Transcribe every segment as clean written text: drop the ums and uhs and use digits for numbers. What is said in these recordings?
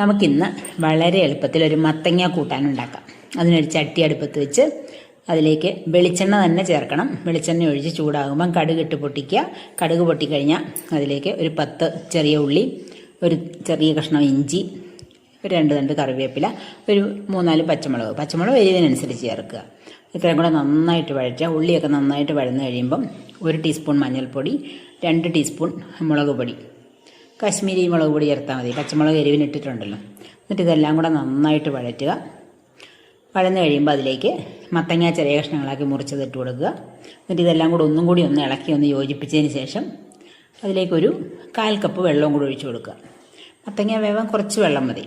നമുക്കിന്ന് വളരെ എളുപ്പത്തിൽ ഒരു മത്തങ്ങ കൂട്ടാൻ ഉണ്ടാക്കാം. അതിനൊരു ചട്ടി അടുപ്പത്ത് വെച്ച് അതിലേക്ക് വെളിച്ചെണ്ണ തന്നെ ചേർക്കണം. വെളിച്ചെണ്ണ ഒഴിച്ച് ചൂടാകുമ്പം കടുകിട്ട് പൊട്ടിക്കുക. കടുക് പൊട്ടിക്കഴിഞ്ഞാൽ അതിലേക്ക് ഒരു 10 ചെറിയ ഉള്ളി, ഒരു ചെറിയ കഷ്ണം ഇഞ്ചി, ഒരു 2 തണ്ട് കറിവേപ്പില, ഒരു 3-4 പച്ചമുളക് എരിവിനനുസരിച്ച് ചേർക്കുക. ഇത്രയും കൂടെ നന്നായിട്ട് വഴറ്റുക. ഉള്ളിയൊക്കെ നന്നായിട്ട് വഴന്ന് കഴിയുമ്പം 1 ടീസ്പൂൺ മഞ്ഞൾപ്പൊടി, 2 ടീസ്പൂൺ മുളക് പൊടി, കാശ്മീരി മുളക് പൊടി ചേർത്താൽ മതി. പച്ചമുളക് എരിവിനിട്ടിട്ടുണ്ടല്ലോ. എന്നിട്ട് ഇതെല്ലാം കൂടെ നന്നായിട്ട് വഴറ്റുക. വഴന്ന് കഴിയുമ്പോൾ അതിലേക്ക് മത്തങ്ങ ചെറിയ കഷ്ണങ്ങളാക്കി മുറിച്ചതിട്ട് കൊടുക്കുക. എന്നിട്ട് ഇതെല്ലാം കൂടെ ഒന്നും കൂടി ഒന്ന് ഇളക്കി ഒന്ന് യോജിപ്പിച്ചതിന് ശേഷം അതിലേക്കൊരു 1/4 കപ്പ് വെള്ളവും കൂടി ഒഴിച്ചു കൊടുക്കുക. മത്തങ്ങ വേവാൻ കുറച്ച് വെള്ളം മതി.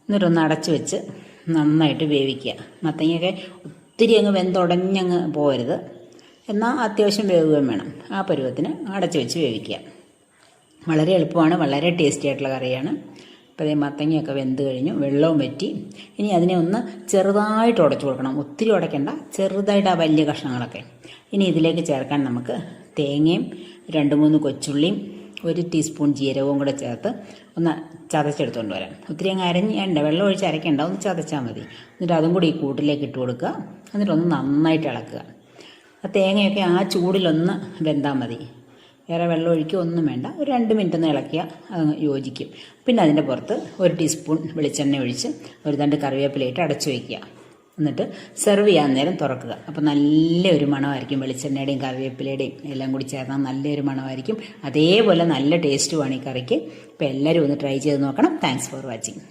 എന്നിട്ടൊന്ന് അടച്ചു വെച്ച് നന്നായിട്ട് വേവിക്കുക. മത്തങ്ങയൊക്കെ ഒത്തിരി അങ്ങ് വെന്തുടഞ്ഞങ്ങ് പോകരുത്, എന്നാൽ അത്യാവശ്യം വേവുകയും വേണം. ആ പരുവത്തിന് അടച്ചു വെച്ച് വേവിക്കുക. വളരെ എളുപ്പമാണ്, വളരെ ടേസ്റ്റി ആയിട്ടുള്ള കറിയാണ്. അപ്പോൾ അതേ മത്തങ്ങയൊക്കെ വെന്ത് കഴിഞ്ഞു, വെള്ളവും വറ്റി. ഇനി അതിനെ ഒന്ന് ചെറുതായിട്ട് ഉടച്ചു കൊടുക്കണം. ഒത്തിരി ഉടയ്ക്കണ്ട, ചെറുതായിട്ട് ആ വലിയ കഷ്ണങ്ങളൊക്കെ. ഇനി ഇതിലേക്ക് ചേർക്കാൻ നമുക്ക് തേങ്ങയും 2-3 കൊച്ചുള്ളിയും 1 ടീസ്പൂൺ ജീരകവും കൂടെ ചേർത്ത് ഒന്ന് ചതച്ചെടുത്തുകൊണ്ട് വരാം. ഒത്തിരി അങ്ങ് അരഞ്ഞേണ്ട, വെള്ളം ഒഴിച്ച് അരയ്ക്കേണ്ട, ഒന്ന് ചതച്ചാൽ മതി. എന്നിട്ട് അതും കൂടി ഈ കൂട്ടിലേക്ക് ഇട്ട് കൊടുക്കുക. എന്നിട്ടൊന്ന് നന്നായിട്ട് ഇളക്കുക. ആ തേങ്ങയൊക്കെ ആ ചൂടിലൊന്ന് വെന്താൽ മതി. വേറെ വെള്ളം ഒഴിക്കുക ഒന്നും വേണ്ട. ഒരു 2 മിനിറ്റ് ഒന്ന് ഇളക്കിയാൽ അത് യോജിക്കും. പിന്നെ അതിൻ്റെ പുറത്ത് 1 ടീസ്പൂൺ വെളിച്ചെണ്ണ ഒഴിച്ച് 1 തണ്ട് കറിവേപ്പിലയിട്ട് അടച്ചു വയ്ക്കുക. എന്നിട്ട് സെർവ് ചെയ്യാൻ നേരം തുറക്കുക. അപ്പോൾ നല്ലൊരു മണമായിരിക്കും. വെളിച്ചെണ്ണയുടെയും കറിവേപ്പിലയുടെയും എല്ലാം കൂടി ചേർന്നാൽ നല്ലൊരു മണമായിരിക്കും. അതേപോലെ നല്ല ടേസ്റ്റുമാണ് ഈ കറിക്ക്. അപ്പോൾ എല്ലാവരും ഒന്ന് ട്രൈ ചെയ്ത് നോക്കണം. Thanks for watching.